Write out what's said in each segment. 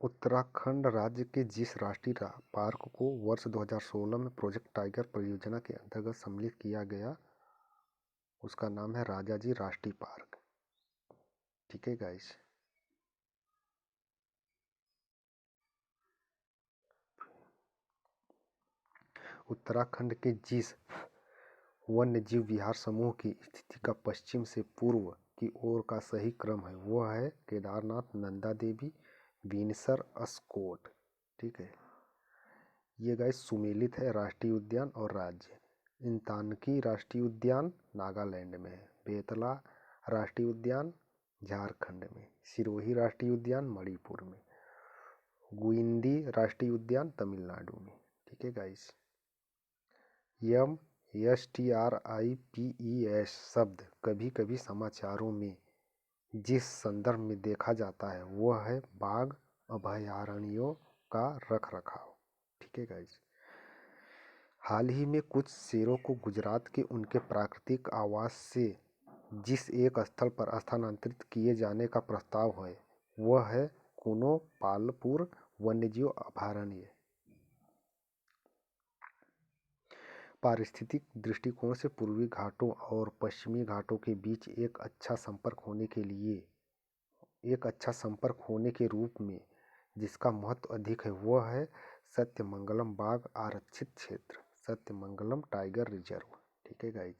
उत्तराखंड राज्य के जिस राष्ट्रीय पार्क को वर्ष 2016 में प्रोजेक्ट टाइगर परियोजना के अंतर्गत सम्मिलित किया गया उसका नाम है राजाजी राष्ट्रीय पार्क। ठीक है गाइस। उत्तराखंड के जिस वन्य जीव विहार समूह की स्थिति का पश्चिम से पूर्व की ओर का सही क्रम है वह है केदारनाथ, नंदा देवी, बीनसर, अस्कोट। ठीक है। ये गाइस सुमेलित है राष्ट्रीय उद्यान और राज्य। इंतानकी राष्ट्रीय उद्यान नागालैंड में है। बेतला राष्ट्रीय उद्यान झारखंड में। सिरोही राष्ट्रीय उद्यान मणिपुर में। गुइंदी राष्ट्रीय उद्यान तमिलनाडु में। ठीक है गाइस। STRIPES शब्द कभी कभी समाचारों में जिस संदर्भ में देखा जाता है वह है बाघ अभयारण्यों का रखरखाव। ठीक है गाइस। हाल ही में कुछ शेरों को गुजरात के उनके प्राकृतिक आवास से जिस एक स्थल पर स्थानांतरित किए जाने का प्रस्ताव है वह है कुनो पालपुर वन्यजीव अभयारण्य। पारिस्थितिक दृष्टिकोण से पूर्वी घाटों और पश्चिमी घाटों के बीच एक अच्छा संपर्क होने के रूप में जिसका महत्व अधिक है वह है सत्यमंगलम बाघ आरक्षित क्षेत्र, सत्यमंगलम टाइगर रिजर्व। ठीक है गाइज।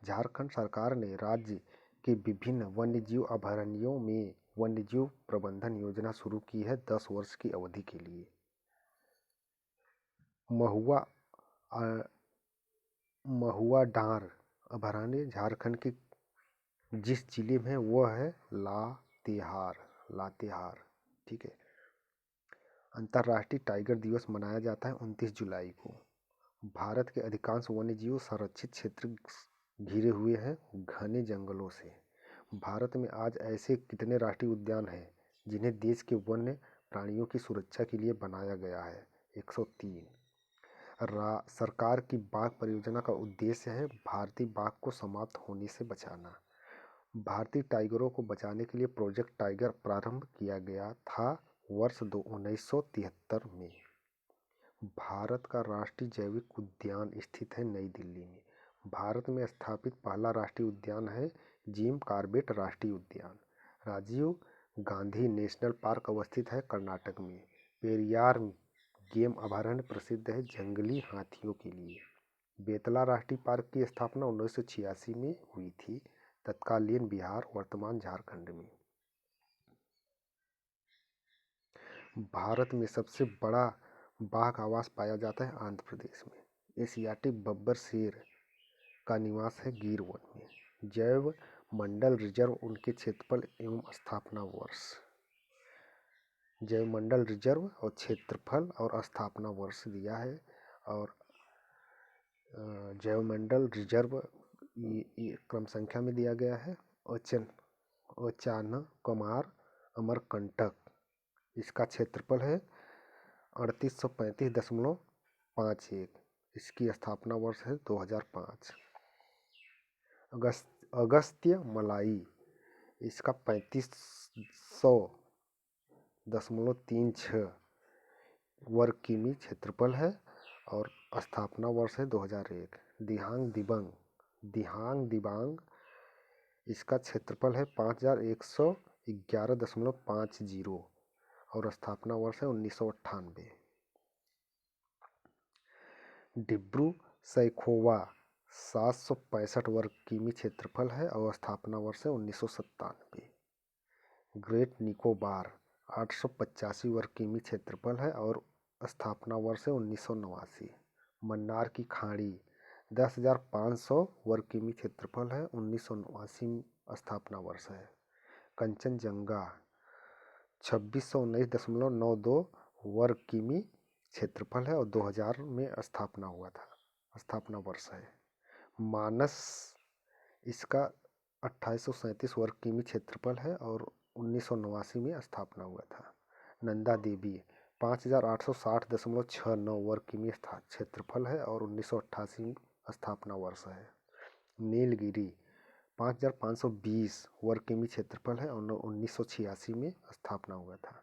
झारखंड सरकार ने राज्य के विभिन्न वन्यजीव अभयारण्यों में वन्यजीव प्रबंधन योजना शुरू की है 10 वर्ष की अवधि के लिए। महुआ डांर अभयारण्य झारखंड के जिस जिले में है वह है लातेहार। ठीक है। अंतर्राष्ट्रीय टाइगर दिवस मनाया जाता है 29 जुलाई को। भारत के अधिकांश वन्यजीव संरक्षित क्षेत्र घिरे हुए हैं घने जंगलों से। भारत में आज ऐसे कितने राष्ट्रीय उद्यान हैं जिन्हें देश के वन्य प्राणियों की सुरक्षा के लिए बनाया गया है? 103। सरकार की बाघ परियोजना का उद्देश्य है भारतीय बाघ को समाप्त होने से बचाना। भारतीय टाइगरों को बचाने के लिए प्रोजेक्ट टाइगर प्रारंभ किया गया था वर्ष 1973 में। भारत का राष्ट्रीय जैविक उद्यान स्थित है नई दिल्ली में। भारत में स्थापित पहला राष्ट्रीय उद्यान है जिम कॉर्बेट राष्ट्रीय उद्यान। राजीव गांधी नेशनल पार्क अवस्थित है कर्नाटक में। पेरियार गेम अभयारण्य प्रसिद्ध है जंगली हाथियों के लिए। बेतला राष्ट्रीय पार्क की स्थापना 1986 में हुई थी। तत्कालीन बिहार, वर्तमान झारखंड में। भारत में सबसे बड़ा बाघ आवास पाया जाता है आंध्र प्रदेश में। एशियाटिक बब्बर शेर का निवास है गिर वन में। जैव मंडल रिजर्व उनके क्षेत्रफल एवं स्थापना वर्ष। जैव मंडल रिजर्व और क्षेत्रफल और स्थापना वर्ष दिया है। और जैव मंडल रिजर्व ये क्रम संख्या में दिया गया है। ओचानकमार अमरकंटक इसका क्षेत्रफल है 3835.51। इसकी स्थापना वर्ष है 2005। अगस्त्य मलाई इसका 3500.36 वर्ग किमी क्षेत्रफल है और स्थापना वर्ष है 2001। दिहांग दिबांग इसका क्षेत्रफल है 5111.50 और स्थापना वर्ष है 1998। डिब्रू सैखोवा 765 वर्ग किमी क्षेत्रफल है और स्थापना वर्ष है 1997। ग्रेट निकोबार 885 वर्ग किमी क्षेत्रफल है और स्थापना वर्ष है 1989। मन्नार की खाड़ी 10,500 वर्ग किमी क्षेत्रफल है 1989 स्थापना वर्ष है। कंचनजंगा 2619.92 वर्ग किमी क्षेत्रफल है और 2000 में स्थापना हुआ था, स्थापना वर्ष है। मानस इसका 2837 वर्ग किमी क्षेत्रफल है और 1989 में स्थापना हुआ था। नंदा देवी 5860.69 वर्ग किमी क्षेत्रफल है और 1988 में स्थापना वर्ष है। नीलगिरी 5520 वर्ग किमी क्षेत्रफल है और 1986 में स्थापना हुआ था।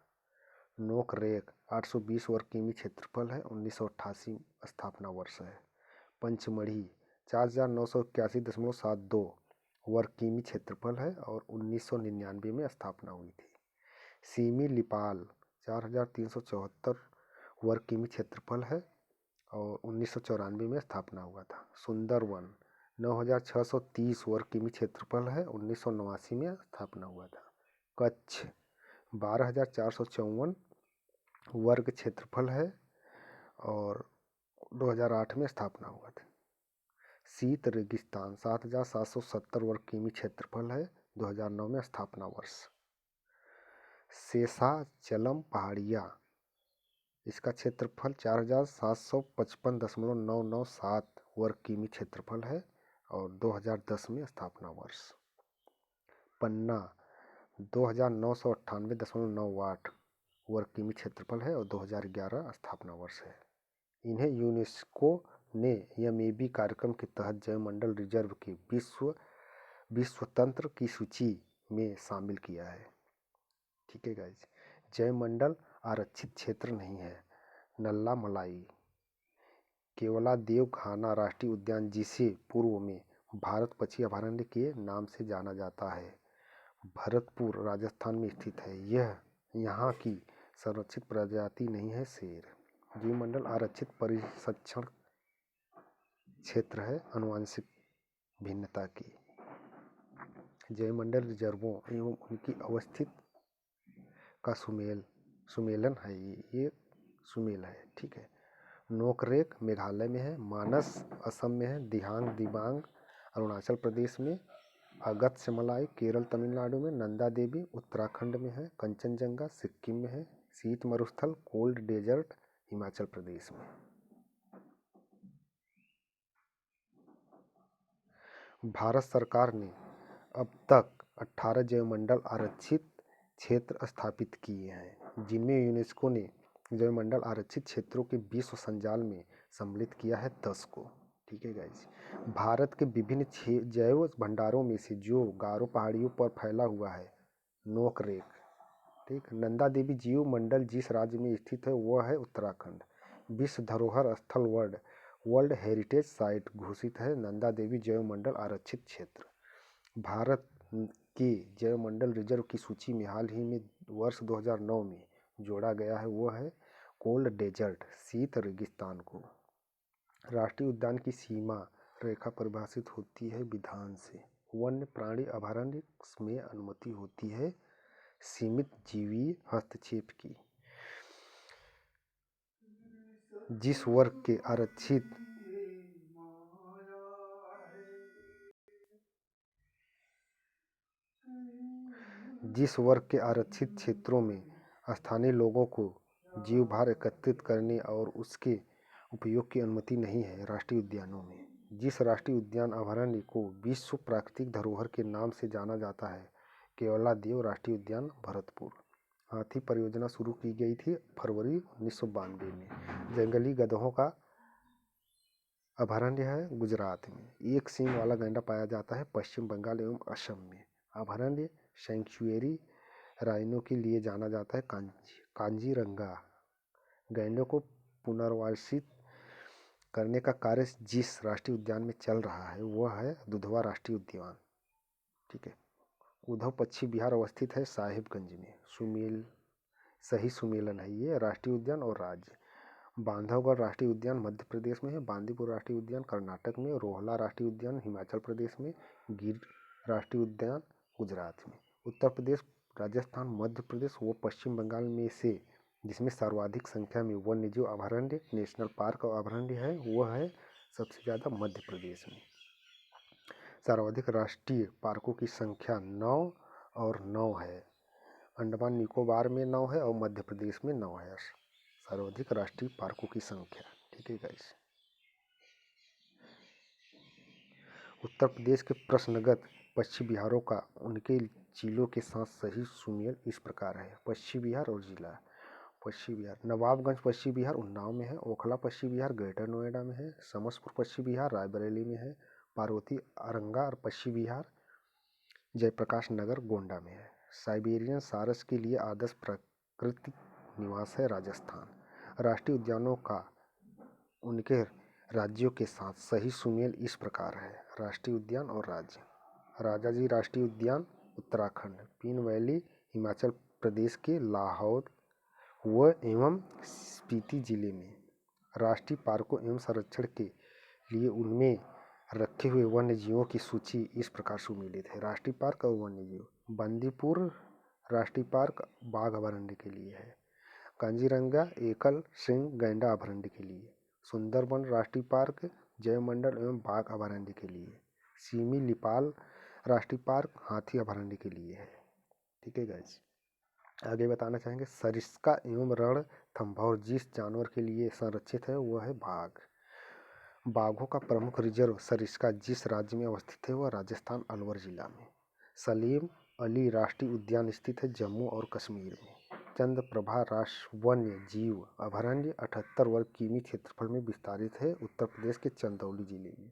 नोकरेक 820 वर्ग किमी क्षेत्रफल है, 1988 स्थापना वर्ष है। पंचमढ़ी 4981.72 वर्ग किमी क्षेत्रफल है और 1999 में स्थापना हुई थी। सीमी लिपाल 4374 वर्ग किमी क्षेत्रफल है और 1994 में स्थापना हुआ था। सुंदरवन 9630 वर्ग किमी क्षेत्रफल है, 1989 में स्थापना हुआ था। कच्छ 12454 वर्ग क्षेत्रफल है और 2008 में स्थापना हुआ था। शीत रेगिस्तान 7770 वर्ग किमी क्षेत्रफल है, 2009 में स्थापना वर्ष। शेषाचलम पहाड़िया, इसका क्षेत्रफल 4755.997 वर्ग किमी क्षेत्रफल है और 2010 में स्थापना वर्ष। पन्ना 2998.98 वर्ग किमी क्षेत्रफल है और 2011 स्थापना वर्ष है। इन्हें यूनेस्को ने एमएबी कार्यक्रम के तहत जैवमंडल रिजर्व के विश्व तंत्र की सूची में शामिल किया है। ठीक है गाइज, जैवमंडल आरक्षित क्षेत्र नहीं है। नल्ला मलाई केवलादेव घाना राष्ट्रीय उद्यान, जिसे पूर्व में भारत पक्षी अभयारण्य के नाम से जाना जाता है, भरतपुर राजस्थान में स्थित है। यह यहाँ की संरक्षित प्रजाति नहीं है शेर। जीवमंडल आरक्षित परिरक्षण क्षेत्र है आनुवंशिक भिन्नता की। जैवमंडल रिजर्वों एवं उनकी अवस्थित का सुमेलन है। ये सुमेल है। ठीक है। नोकरेक मेघालय में है, मानस असम में है, दिहांग दिबांग अरुणाचल प्रदेश में, अगस्त्यमलाई केरल तमिलनाडु में, नंदा देवी उत्तराखंड में है, कंचनजंगा सिक्किम में है, शीत मरुस्थल कोल्ड डेजर्ट हिमाचल प्रदेश में। भारत सरकार ने अब तक 18 जैवमंडल आरक्षित क्षेत्र स्थापित किए हैं, जिनमें यूनेस्को ने जैवमंडल आरक्षित क्षेत्रों के विश्व संजाल में सम्मिलित किया है 10 को। ठीक है गाइस। भारत के विभिन्न जैव भंडारों में से जो गारो पहाड़ियों पर फैला हुआ है नोकरेक, ठीक, नंदा देवी जीव मंडल जिस राज्य में स्थित है वह है उत्तराखंड। विश्व धरोहर स्थल वर्ल्ड हेरिटेज साइट घोषित है नंदा देवी जैव मंडल आरक्षित क्षेत्र। भारत के जैव मंडल रिजर्व की सूची में हाल ही में वर्ष 2009 में जोड़ा गया है वह है कोल्ड डेजर्ट शीत रेगिस्तान को। राष्ट्रीय उद्यान की सीमा रेखा परिभाषित होती है विधान से। वन्य प्राणी अभयारण्य में अनुमति होती है सीमित जीवीय हस्तक्षेप की। जिस वर्ग के आरक्षित क्षेत्रों में स्थानीय लोगों को जीव भार एकत्रित करने और उसके उपयोग की अनुमति नहीं है। राष्ट्रीय उद्यानों में जिस राष्ट्रीय उद्यान अभयारण्य को विश्व प्राकृतिक धरोहर के नाम से जाना जाता है केवलादेव राष्ट्रीय उद्यान भरतपुर। हाथी परियोजना शुरू की गई थी फरवरी 1992 में। जंगली गधों का अभयारण्य है गुजरात में। एक सींग वाला गैंडा पाया जाता है पश्चिम बंगाल एवं असम में। अभयारण्य सैंक्चुएरी राइनो के लिए जाना जाता है कांजीरंगा। गैंडों को पुनर्वासित करने का कार्य जिस राष्ट्रीय उद्यान में चल रहा है वह है दुधवा राष्ट्रीय उद्यान। ठीक है। उद्धव पश्चिम बिहार अवस्थित है साहिबगंज में। सही सुमेलन है ये राष्ट्रीय उद्यान और राज्य। बांधवगढ़ राष्ट्रीय उद्यान मध्य प्रदेश में है। बांदीपुर राष्ट्रीय उद्यान कर्नाटक में। रोहला राष्ट्रीय उद्यान हिमाचल प्रदेश में। गिर राष्ट्रीय उद्यान गुजरात में। उत्तर प्रदेश, राजस्थान, मध्य प्रदेश व पश्चिम बंगाल में से जिसमें सर्वाधिक संख्या में वन्यजीव अभयारण्य नेशनल पार्क और अभयारण्य है वह है सबसे ज़्यादा मध्य प्रदेश में। सर्वाधिक राष्ट्रीय पार्कों की संख्या 9 और 9 है। अंडमान निकोबार में 9 है और मध्य प्रदेश में 9 है सर्वाधिक राष्ट्रीय पार्कों की संख्या। ठीक है गाइस। उत्तर प्रदेश के प्रश्नगत पश्चिम बिहारों का उनके जिलों के साथ सही सुमेल इस प्रकार है। पश्चिम बिहार और जिला। पश्चिम बिहार नवाबगंज पश्चिम बिहार उन्नाव में है। ओखला पश्चिम बिहार ग्रेटर नोएडा में है। समस्तीपुर पश्चिम बिहार रायबरेली में है। पार्वती अरंगा और पश्चिम बिहार जयप्रकाश नगर गोंडा में है। साइबेरियन सारस के लिए आदर्श प्राकृतिक निवास है राजस्थान। राष्ट्रीय उद्यानों का उनके राज्यों के साथ सही सुमेल इस प्रकार है। राष्ट्रीय उद्यान और राज्य: राजाजी राष्ट्रीय उद्यान उत्तराखंड, पीन वैली हिमाचल प्रदेश के लाहौल व एवं स्पीति जिले में। राष्ट्रीय पार्कों एवं संरक्षण के लिए उनमें रखे हुए वन्य जीवों की सूची इस प्रकार सुमेलित है। राष्ट्रीय पार्क और वन्य जीव: बंदीपुर राष्ट्रीय पार्क बाघ अभयारण्य के लिए है। कांजीरंगा एकल सिंह गैंडा अभयारण्य के लिए। सुंदरबन राष्ट्रीय पार्क जयमंडल एवं बाघ अभयारण्य के लिए। सीमी लिपाल राष्ट्रीय पार्क हाथी अभयारण्य के लिए है। ठीक है गाइस, आगे बताना चाहेंगे सरिस्का एवं रणथंभौर जिस जानवर के लिए संरक्षित है वह है बाघ। बाघों का प्रमुख रिजर्व सरिस्का जिस राज्य में अवस्थित है वह राजस्थान अलवर जिला में। सलीम अली राष्ट्रीय उद्यान स्थित है जम्मू और कश्मीर में। चंद्रप्रभा राष्ट्रीय वन्य जीव अभयारण्य 78 वर्ग किमी क्षेत्रफल में विस्तारित है उत्तर प्रदेश के चंदौली जिले में।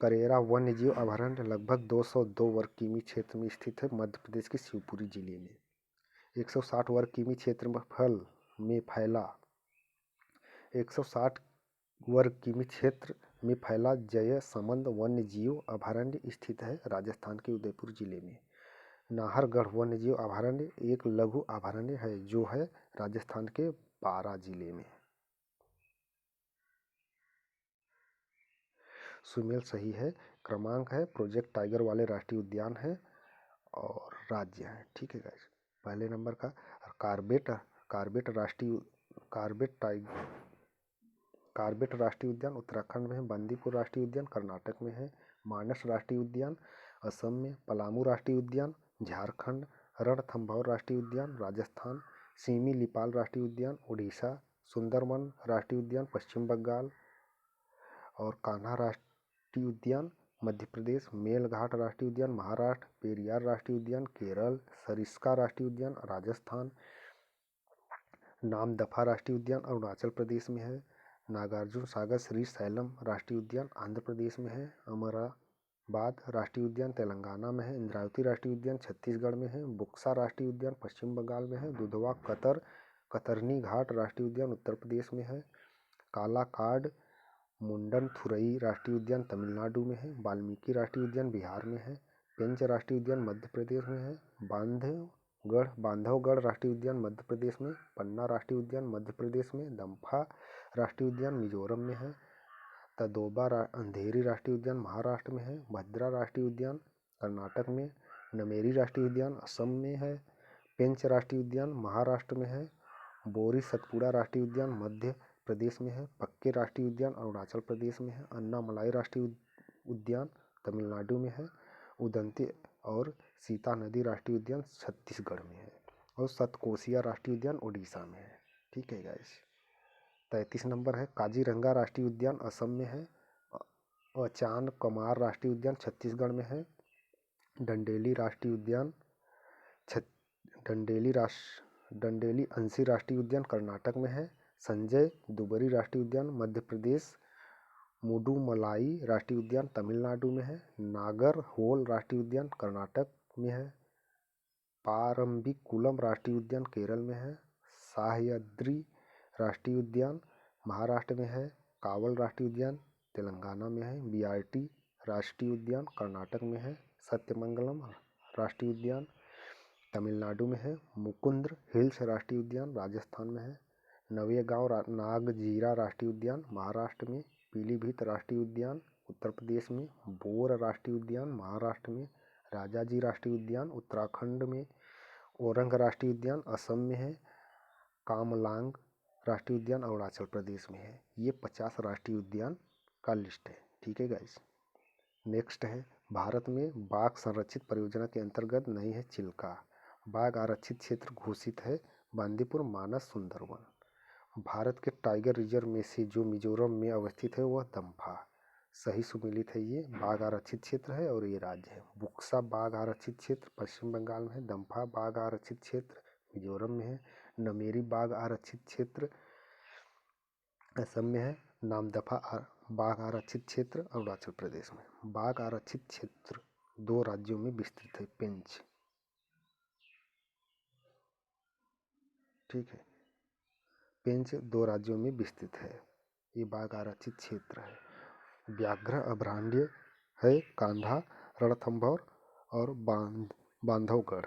करेरा वन्य जीव अभयारण्य लगभग 202 वर्ग किमी क्षेत्र में स्थित है मध्य प्रदेश के शिवपुरी जिले में। 160 वर्ग किमी क्षेत्रफल में फैला 160 वर्ग किमी क्षेत्र में फैला जयसमंद वन्य जीव अभयारण्य स्थित है राजस्थान के उदयपुर जिले में। नाहरगढ़ वन्य जीव अभयारण्य एक लघु अभयारण्य है जो है राजस्थान के बारां जिले में। सुमेल सही है। क्रमांक है प्रोजेक्ट टाइगर वाले राष्ट्रीय उद्यान है और राज्य है। ठीक है गाइस, पहले नंबर का कार्बेट राष्ट्रीय उद्यान उत्तराखंड में है। बंदीपुर राष्ट्रीय उद्यान कर्नाटक में है। मानस राष्ट्रीय उद्यान असम में। पलामू राष्ट्रीय उद्यान झारखंड। रणथंभौर राष्ट्रीय उद्यान राजस्थान। सीमी लिपाल राष्ट्रीय उद्यान उड़ीसा। सुंदरबन राष्ट्रीय उद्यान पश्चिम बंगाल और कान्हा राष्ट्रीय उद्यान मध्य प्रदेश। मेलघाट राष्ट्रीय उद्यान महाराष्ट्र। पेरियार राष्ट्रीय उद्यान केरल। सरिस्का राष्ट्रीय उद्यान राजस्थान। नामदफा राष्ट्रीय उद्यान अरुणाचल प्रदेश में है। नागार्जुन सागर श्री सैलम राष्ट्रीय उद्यान आंध्र प्रदेश में है। अमराबाद राष्ट्रीय उद्यान तेलंगाना में है। इंद्रावती राष्ट्रीय उद्यान छत्तीसगढ़ में है। बुक्सा राष्ट्रीय उद्यान पश्चिम बंगाल में है। दुधवा कतरनी घाट राष्ट्रीय उद्यान उत्तर प्रदेश में है। कालाकाड मुंडनथुरई राष्ट्रीय उद्यान तमिलनाडु में है। वाल्मीकि राष्ट्रीय उद्यान बिहार में है। पेंच राष्ट्रीय उद्यान मध्य प्रदेश में है। बांधवगढ़ राष्ट्रीय उद्यान मध्य प्रदेश में। पन्ना राष्ट्रीय उद्यान मध्य प्रदेश में। दम्फा राष्ट्रीय उद्यान मिजोरम में है। तदोबा अंधेरी राष्ट्रीय उद्यान महाराष्ट्र में है। भद्रा राष्ट्रीय उद्यान कर्नाटक में। नमेरी राष्ट्रीय उद्यान असम में है। पेंच राष्ट्रीय उद्यान महाराष्ट्र में है। बोरी सतपुड़ा राष्ट्रीय उद्यान मध्य प्रदेश में है। पक्के राष्ट्रीय उद्यान अरुणाचल प्रदेश में है। अन्नामलाई राष्ट्रीय उद्यान तमिलनाडु में है। उदंती और सीता नदी राष्ट्रीय उद्यान छत्तीसगढ़ में है और सतकोसिया राष्ट्रीय उद्यान उड़ीसा में है। ठीक है गाइस, 33 नंबर है काजीरंगा राष्ट्रीय उद्यान असम में है। अचान कमार राष्ट्रीय उद्यान छत्तीसगढ़ में है। डंडेली राष्ट्रीय उद्यान डंडेली अंशी राष्ट्रीय उद्यान कर्नाटक में है। संजय दुबरी राष्ट्रीय उद्यान मध्य प्रदेश। मुडुमलाई राष्ट्रीय उद्यान तमिलनाडु में है। नागरहोल राष्ट्रीय उद्यान कर्नाटक में है। पारंबिकुलम राष्ट्रीय उद्यान केरल में है। सह्याद्री राष्ट्रीय उद्यान महाराष्ट्र में है। कावल राष्ट्रीय उद्यान तेलंगाना में है। बीआरटी राष्ट्रीय उद्यान कर्नाटक में है। सत्यमंगलम राष्ट्रीय उद्यान तमिलनाडु में है। मुकुंद्र हिल्स राष्ट्रीय उद्यान राजस्थान में है। नवेगांव नागजीरा राष्ट्रीय उद्यान महाराष्ट्र में। पीलीभीत राष्ट्रीय उद्यान उत्तर प्रदेश में। बोर राष्ट्रीय उद्यान महाराष्ट्र में। राजाजी राष्ट्रीय उद्यान उत्तराखंड में। ओरंग राष्ट्रीय उद्यान असम में है। कामलांग राष्ट्रीय उद्यान अरुणाचल प्रदेश में है। ये 50 राष्ट्रीय उद्यान का लिस्ट है। ठीक है गाइस, नेक्स्ट है भारत में बाघ संरक्षित परियोजना के अंतर्गत नहीं है चिल्का। बाघ आरक्षित क्षेत्र घोषित है बांदीपुर मानस सुंदरवन। भारत के टाइगर रिजर्व में से जो मिजोरम में अवस्थित है वह दम्फा सही सुमेलित है। ये बाघ आरक्षित क्षेत्र है और ये राज्य है। बुक्सा बाघ आरक्षित क्षेत्र पश्चिम बंगाल में है। दम्फा बाघ आरक्षित क्षेत्र मिजोरम में है। नमेरी बाघ आरक्षित क्षेत्र असम में है। नामदफा बाघ आरक्षित क्षेत्र अरुणाचल प्रदेश में। बाघ आरक्षित क्षेत्र 2 राज्यों में विस्तृत है। पेंच ठीक है। पेंच 2 राज्यों में विस्तृत है। ये बाघ आरक्षित क्षेत्र है। व्याघ्र अभयारण्य है कान्हा, रणथंभौर और बांधवगढ़।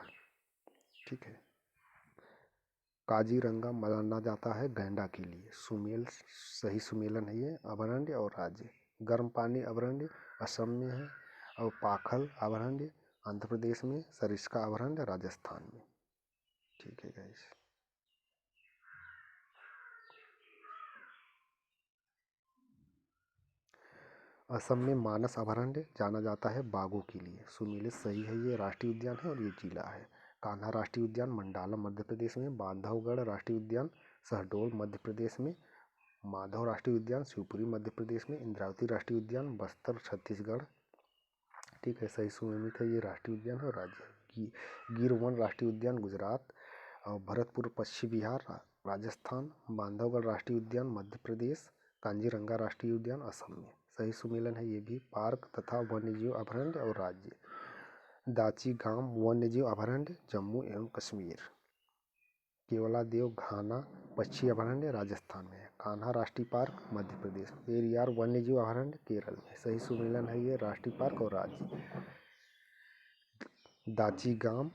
ठीक है। काजीरंगा माना जाता है गैंडा के लिए। सुमेल सही सुमेलन है ये। अभयारण्य और राज्य, गर्म पानी अभयारण्य असम में है, और पाखल अभयारण्य आंध्र प्रदेश में, सरिस्का अभयारण्य राजस्थान में। ठीक है गाइस। असम में मानस अभयारण्य जाना जाता है बाघों के लिए। सुमेलित सही है ये। राष्ट्रीय उद्यान है और ये जिला है। कान्हा राष्ट्रीय उद्यान मंडाला मध्य प्रदेश में। बांधवगढ़ राष्ट्रीय उद्यान शहडोल मध्य प्रदेश में। माधव राष्ट्रीय उद्यान शिवपुरी मध्य प्रदेश में। इंद्रावती राष्ट्रीय उद्यान बस्तर छत्तीसगढ़। ठीक है, सही सुमेलित है ये। राष्ट्रीय उद्यान और राज्य। गिर वन राष्ट्रीय उद्यान गुजरात, और भरतपुर पश्चिम बिहार राजस्थान। बांधवगढ़ राष्ट्रीय उद्यान मध्य प्रदेश। कांजीरंगा राष्ट्रीय उद्यान असम में। सही सुमेलन है ये भी। पार्क तथा वन्यजीव अभयारण्य और राज्य, दाची गांव वन्यजीव अभयारण्य जम्मू एवं कश्मीर। केवलादेव घाना पक्षी अभयारण्य राजस्थान में है। कान्हा राष्ट्रीय पार्क मध्य प्रदेश। पेरियार वन्यजीव अभयारण्य केरल में। सही सुमेलन है ये। राष्ट्रीय पार्क और राज्य, दाची गांव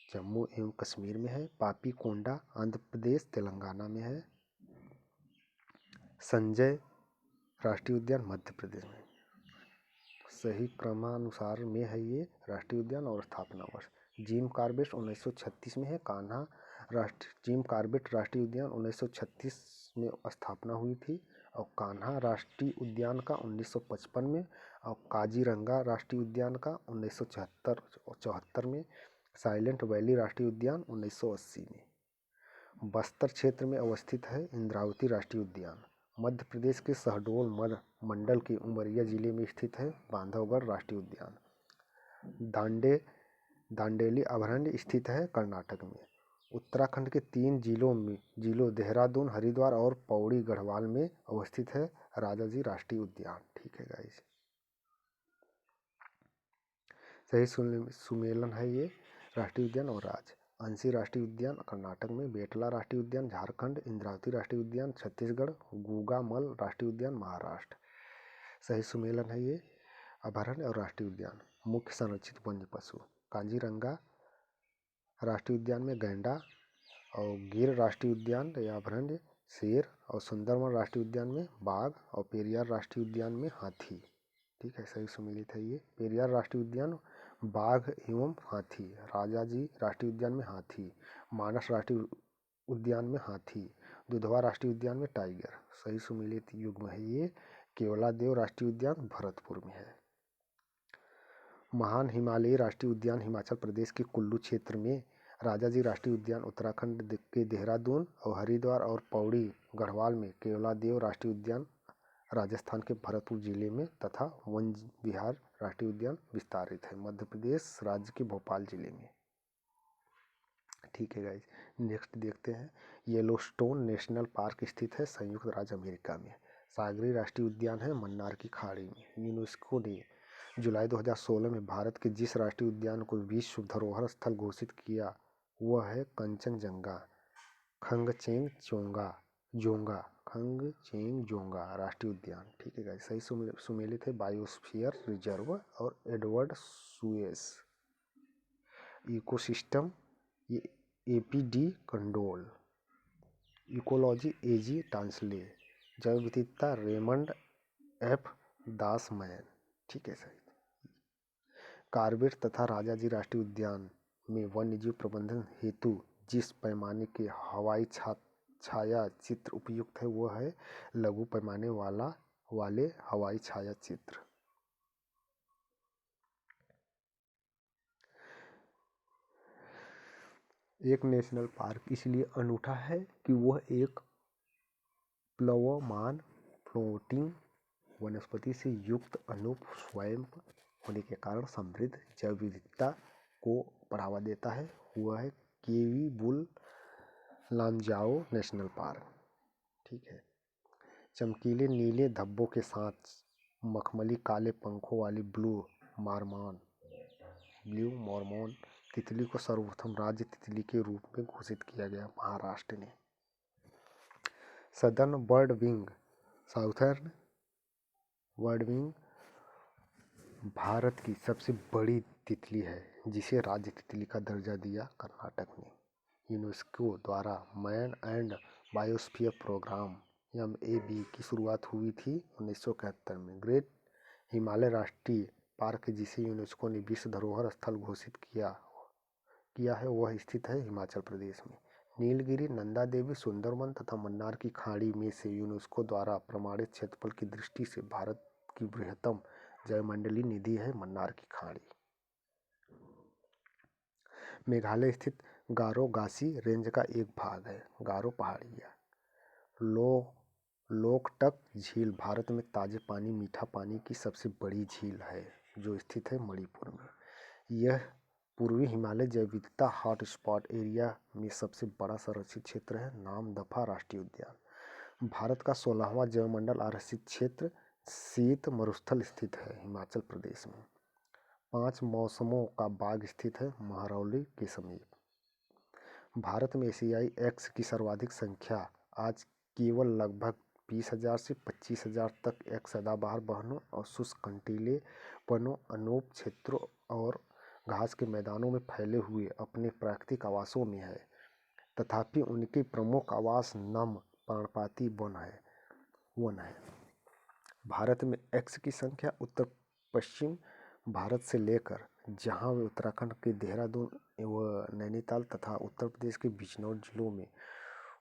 जम्मू एवं कश्मीर में है। पापी कोंडा आंध्र प्रदेश तेलंगाना में है। संजय राष्ट्रीय उद्यान मध्य प्रदेश में। सही क्रमानुसार में है ये राष्ट्रीय उद्यान और स्थापना वर्ष। जिम कॉर्बेट 1936 में है। कान्हा जिम कॉर्बेट राष्ट्रीय उद्यान 1936 में स्थापना हुई थी, और कान्हा राष्ट्रीय उद्यान का 1955 में, और काजीरंगा राष्ट्रीय उद्यान का 1974 में। साइलेंट वैली राष्ट्रीय उद्यान 1980 में। बस्तर क्षेत्र में अवस्थित है इंद्रावती राष्ट्रीय उद्यान। मध्य प्रदेश के शहडोल मंडल के उमरिया जिले में स्थित है। बांधवगढ़ राष्ट्रीय उद्यान। दांडेली अभयारण्य स्थित है कर्नाटक में। उत्तराखंड के 3 जिलों देहरादून, हरिद्वार और पौड़ी गढ़वाल में अवस्थित है राजाजी राष्ट्रीय उद्यान। ठीक है गाइस, सही सुमेलन है ये। राष्ट्रीय उद्यान और राज्य, अंशी राष्ट्रीय उद्यान कर्नाटक में। बेटला राष्ट्रीय उद्यान झारखंड। इंद्रावती राष्ट्रीय उद्यान छत्तीसगढ़। गूगामल राष्ट्रीय उद्यान महाराष्ट्र। सही सुमेलन है ये। अभयारण्य और राष्ट्रीय उद्यान, मुख्य संरक्षित वन्य पशु, काजीरंगा राष्ट्रीय उद्यान में गैंडा, और गिर राष्ट्रीय उद्यान या अभयारण्य शेर, और सुंदरवन राष्ट्रीय उद्यान में बाघ, और पेरियार राष्ट्रीय उद्यान में हाथी। ठीक है, सही सुमेलित है ये। पेरियार राष्ट्रीय उद्यान बाघ एवं हाथी। राजाजी राष्ट्रीय उद्यान में हाथी। मानस राष्ट्रीय उद्यान में हाथी। दुधवा राष्ट्रीय उद्यान में टाइगर। सही सुमेलित युग्म है ये। केवलादेव राष्ट्रीय उद्यान भरतपुर में है। महान हिमालयी राष्ट्रीय उद्यान हिमाचल प्रदेश के कुल्लू क्षेत्र में। राजाजी राष्ट्रीय उद्यान उत्तराखंड के देहरादून और हरिद्वार और पौड़ी गढ़वाल में। केवलादेव राष्ट्रीय उद्यान राजस्थान के भरतपुर जिले में, तथा वन विहार राष्ट्रीय उद्यान विस्तारित है मध्य प्रदेश राज्य के भोपाल जिले में। ठीक है गाइस, नेक्स्ट देखते हैं। येलोस्टोन नेशनल पार्क स्थित है संयुक्त राज्य अमेरिका में। सागरी राष्ट्रीय उद्यान है मन्नार की खाड़ी में। यूनेस्को ने जुलाई 2016 में भारत के जिस राष्ट्रीय उद्यान को विश्व धरोहर स्थल घोषित किया वह है कंचनजंगा खंगचेंगजोंगा राष्ट्रीय उद्यान। ठीक है गाइस, सही सुमेलित है। बायोस्फीयर रिजर्व और एडवर्ड सुएस इकोसिस्टम, ये एपीडी कंडोल। इकोलॉजी एजी टांसले। जैव विविधता रेमंड एफ दासमैन। ठीक है सही। कॉर्बेट तथा राजाजी राष्ट्रीय उद्यान में वन्यजीव प्रबंधन हेतु जिस पैमाने के हवाई छाया चित्र उपयुक्त है वह है लघु पैमाने वाले हवाई छाया चित्र। एक नेशनल पार्क इसलिए अनूठा है कि वह एक प्लवमान फ्लोटिंग वनस्पति से युक्त अनूप स्वयं होने के कारण समृद्ध जैव विविधता को बढ़ावा देता है। वह है केवी बुल लामजाओ नेशनल पार्क। ठीक है। चमकीले नीले धब्बों के साथ मखमली काले पंखों वाली ब्लू मॉर्मॉन तितली को सर्वप्रथम राज्य तितली के रूप में घोषित किया गया महाराष्ट्र ने। Southern bird wing, southern bird wing Bharat की सबसे बड़ी तितली है जिसे राज्य तितली का दर्जा दिया कर्नाटक ने। यूनेस्को द्वारा man and biosphere programme MAB की शुरुआत हुई थी 1971 में। ग्रेट हिमालय राष्ट्रीय पार्क जिसे यूनेस्को ने विश्व धरोहर स्थल घोषित किया है वह स्थित है हिमाचल प्रदेश में। नीलगिरी, नंदा देवी, सुंदरवन तथा मन्नार की खाड़ी में से यूनेस्को द्वारा प्रमाणित क्षेत्रफल की दृष्टि से भारत की बृहत्तम जैवमंडलीय निधि है मन्नार की खाड़ी। मेघालय स्थित गारो गासी रेंज का एक भाग है। गारो पहाड़ियाँ। लोकटक झील भारत में ताजे पानी मीठा पानी की सबसे बड़ी झील है जो स्थित है मणिपुर में। यह पूर्वी हिमालय जैव विविधता हॉटस्पॉट एरिया में सबसे बड़ा संरक्षित क्षेत्र है। नामदफा राष्ट्रीय उद्यान भारत का 16वां जैवमंडल आरक्षित क्षेत्र शीत मरुस्थल स्थित है हिमाचल प्रदेश में। 5 मौसमों का बाग स्थित है महरौली के समीप। भारत में एशियाई एक्स की सर्वाधिक संख्या आज केवल लगभग 20,000 से 25,000 तक एक सदाबहार वनों और शुष्क कंटीले वनों, अनूप क्षेत्रों और घास के मैदानों में फैले हुए अपने प्राकृतिक आवासों में है। तथापि उनके प्रमुख आवास नम पर्णपाती वन है। भारत में एक्स की संख्या उत्तर पश्चिम भारत से लेकर जहां वे उत्तराखंड के देहरादून व नैनीताल तथा उत्तर प्रदेश के बिजनौर जिलों में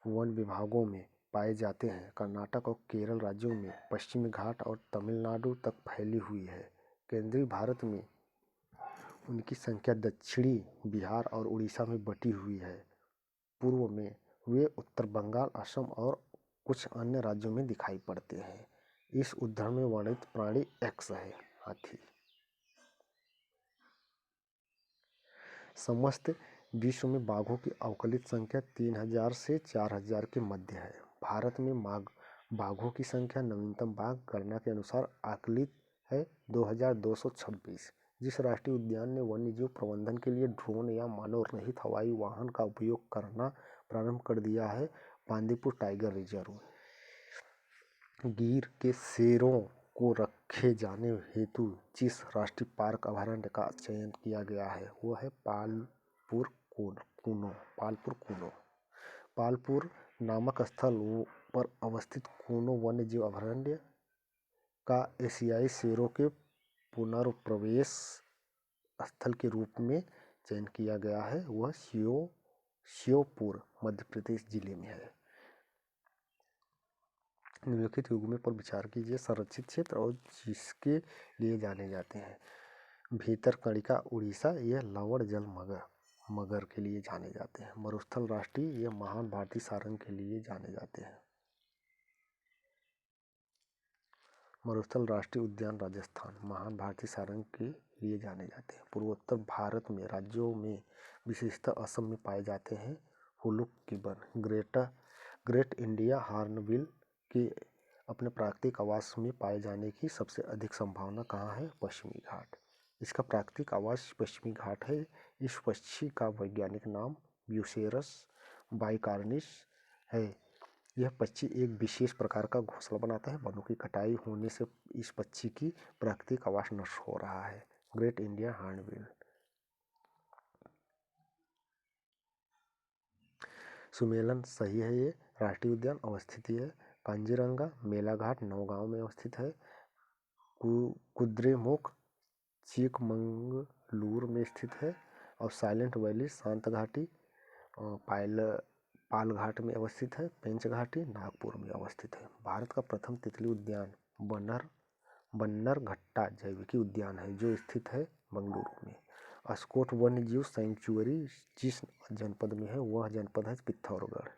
वन विभागों में पाए जाते हैं, कर्नाटक और केरल राज्यों में पश्चिमी घाट और तमिलनाडु तक फैली हुई है। केंद्रीय भारत में उनकी संख्या दक्षिणी बिहार और उड़ीसा में बटी हुई है। पूर्व में वे उत्तर बंगाल, असम और कुछ अन्य राज्यों में दिखाई पड़ते हैं। इस उद्धरण में वर्णित प्राणी एक्स है। हाथी। समस्त विश्व में बाघों की अवकलित संख्या 3,000 से 4,000 के मध्य है। भारत में बाघों की संख्या नवीनतम बाघ गणना के अनुसार आकलित है 2,226। जिस राष्ट्रीय उद्यान ने वन्यजीव प्रबंधन के लिए ड्रोन या मानव रहित हवाई वाहन का उपयोग करना प्रारंभ कर दिया है, बांदीपुर टाइगर रिजर्व। गिर के शेरों को रखे जाने हेतु जिस राष्ट्रीय पार्क अभयारण्य का चयन किया गया है वह है पालपुर कूनो। पालपुर नामक स्थल पर अवस्थित कूनो वन्यजीव अभयारण्य का एशियाई शेरों के पुनर्प्रवेश स्थल के रूप में चयन किया गया है। वह श्योपुर मध्य प्रदेश जिले में है। निम्नलिखित युग्मों पर विचार कीजिए। संरक्षित क्षेत्र और जिसके लिए जाने जाते हैं। भीतरकनिका उड़ीसा, यह लवण जल मगर के लिए जाने जाते हैं। मरुस्थल राष्ट्रीय, यह महान भारतीय सारंग के लिए जाने जाते हैं। मरुस्थल राष्ट्रीय उद्यान राजस्थान, महान भारतीय सारंग के लिए जाने जाते हैं। पूर्वोत्तर भारत में राज्यों में विशेषतः असम में पाए जाते हैं हुलुक के वन। ग्रेट इंडिया हॉर्नबिल के अपने प्राकृतिक आवास में पाए जाने की सबसे अधिक संभावना कहाँ है? पश्चिमी घाट। इसका प्राकृतिक आवास पश्चिमी घाट है। इस पक्षी का वैज्ञानिक नाम ब्यूसेरस बाइकॉर्निस है। यह पक्षी एक विशेष प्रकार का घोंसला बनाता है। वनों की कटाई होने से इस पक्षी की प्राकृतिक आवास नष्ट हो रहा है। Great India hornbill. सुमेलन सही है। ये राष्ट्रीय उद्यान अवस्थित है। कांजीरंगा मेलाघाट नौगांव में अवस्थित है। कुद्रेमुख चिकमंगलूर में स्थित है। और साइलेंट वैली शांत घाटी पालघाट में अवस्थित है। पेंच घाटी नागपुर में अवस्थित है। भारत का प्रथम तितली उद्यान बन्नरघट्टा जैविकी उद्यान है जो स्थित है बेंगलुरु में। अस्कोट वन्यजीव सैंक्चुअरी जिस जनपद में है वह जनपद है पिथौरागढ़।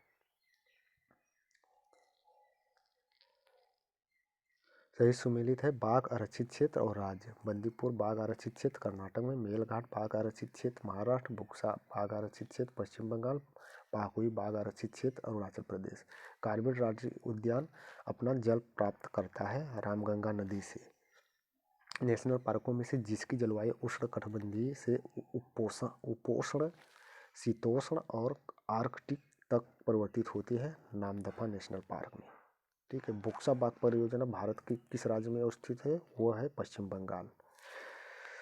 सही सुमेलित है। बाघ आरक्षित क्षेत्र और राज्य। बंदीपुर बाघ आरक्षित क्षेत्र कर्नाटक में। मेलघाट बाघ आरक्षित क्षेत्र महाराष्ट्र। बुक्सा बाघ आरक्षित क्षेत्र पश्चिम बंगाल। पाकुई बाघ आरक्षित क्षेत्र अरुणाचल प्रदेश। कार्बेट राष्ट्रीय उद्यान अपना जल प्राप्त करता है रामगंगा नदी से। नेशनल पार्कों में से जिसकी जलवायु उष्णकटिबंधीय से उपोष्ण शीतोष्ण और आर्कटिक तक परिवर्तित होती है, नामदफा नेशनल पार्क में। ठीक है। बुक्सा बाग परियोजना भारत के किस राज्य में स्थित है? वो है पश्चिम बंगाल।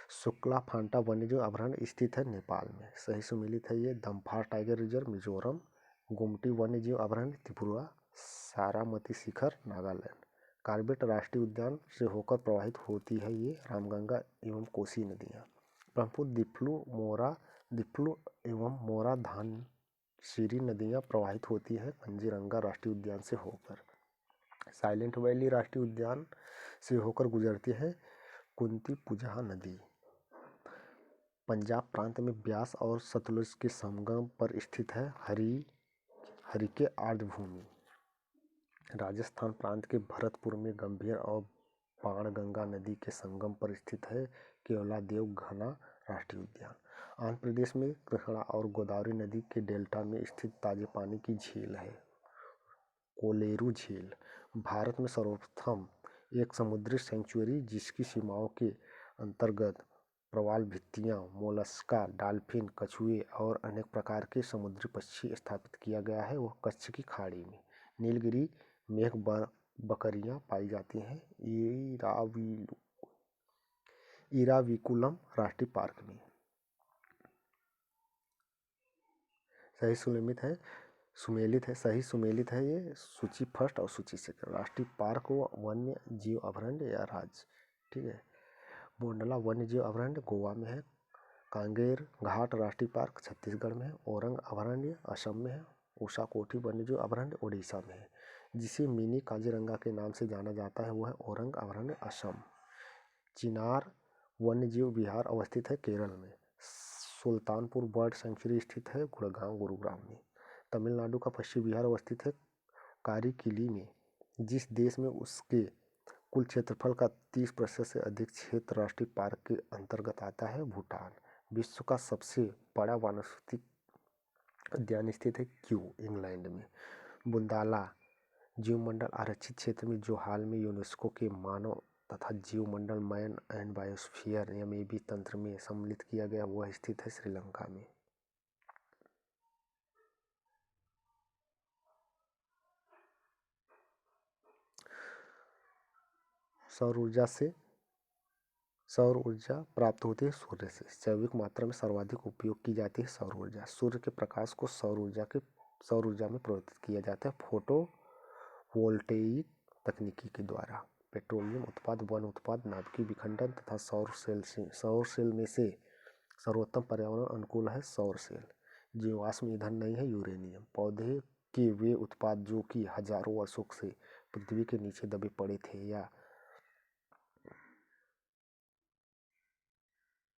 शुक्ला फांटा वन्यजीव अभयारण्य स्थित है नेपाल में। सही सुमेलित है ये। दम्फार टाइगर रिजर्व मिजोरम, गुमटी वन्यजीव अभयारण्य त्रिपुरा, सारामती शिखर नागालैंड। कार्बेट राष्ट्रीय उद्यान से होकर प्रवाहित होती है ये रामगंगा एवं कोसी नदियाँ। ब्रह्मपुत्र, दिफ्लू एवं मोरा धानसिरी नदियाँ प्रवाहित होती है कंजीरंगा राष्ट्रीय उद्यान से होकर। साइलेंट वैली राष्ट्रीय उद्यान से होकर गुजरती है कुंती पुजहा नदी। पंजाब प्रांत में ब्यास और सतलुज के संगम पर स्थित है हरिके आर्द्रभूमि। राजस्थान प्रांत के भरतपुर में गंभीर और बाणगंगा नदी के संगम पर स्थित है केवलादेव घना राष्ट्रीय उद्यान। आंध्र प्रदेश में कृष्णा और गोदावरी नदी के डेल्टा में स्थित ताजे पानी की झील है कोलेरू झील। भारत में सर्वप्रथम एक समुद्री सेंचुरी जिसकी सीमाओं के अंतर्गत प्रवाल भित्तियां, मोलस्का, डॉल्फिन, कछुए और अनेक प्रकार के समुद्री पक्षी स्थापित किया गया है, वह कच्छ की खाड़ी में नीलगिरी मेघ बकरियां पाई जाती हैं इराविकुलम राष्ट्रीय पार्क में। सही सुमेलित है ये सूची फर्स्ट और सूची सेकंड। राष्ट्रीय पार्क व वन्य जीव अभयारण्य या राज्य। ठीक है। बोंडला वन्य जीव अभयारण्य गोवा में है। कांगेर घाट राष्ट्रीय पार्क छत्तीसगढ़ में है। औरंग अभयारण्य असम में है। उषा कोठी वन्य जीव अभयारण्य उड़ीसा में है। जिसे मिनी काजीरंगा के नाम से जाना जाता है वह है औरंग अभयारण्य असम। चिनार वन्य जीव विहार अवस्थित है केरल में। सुल्तानपुर बर्ड सेंचुरी स्थित है गुरुग्राम में। तमिलनाडु का पक्षी विहार अवस्थित है कारिकिली में। जिस देश में उसके कुल क्षेत्रफल का 30% से अधिक क्षेत्र राष्ट्रीय पार्क के अंतर्गत आता है भूटान। विश्व का सबसे बड़ा वानस्पतिक उद्यान स्थित है क्यू इंग्लैंड में। बुंदाला जीवमंडल आरक्षित क्षेत्र में जो हाल में यूनेस्को के मानव तथा जीवमंडल मैन एंड बायोस्फीयर एमएबी तंत्र में सम्मिलित किया गया वह स्थित है श्रीलंका में। सौर ऊर्जा प्राप्त होती है सूर्य से। जैविक मात्रा में सर्वाधिक उपयोग की जाती है सौर ऊर्जा। सूर्य के प्रकाश को सौर ऊर्जा में परिवर्तित किया जाता है फोटो वोल्टेइक तकनीकी के द्वारा। पेट्रोलियम उत्पाद, वन उत्पाद, नाभिकीय विखंडन तथा सौर सेल में से सर्वोत्तम पर्यावरण अनुकूल है सौर सेल। जीवाश्म ईंधन नहीं है यूरेनियम। पौधे के वे उत्पाद जो कि हजारों वर्षों से पृथ्वी के नीचे दबे पड़े थे या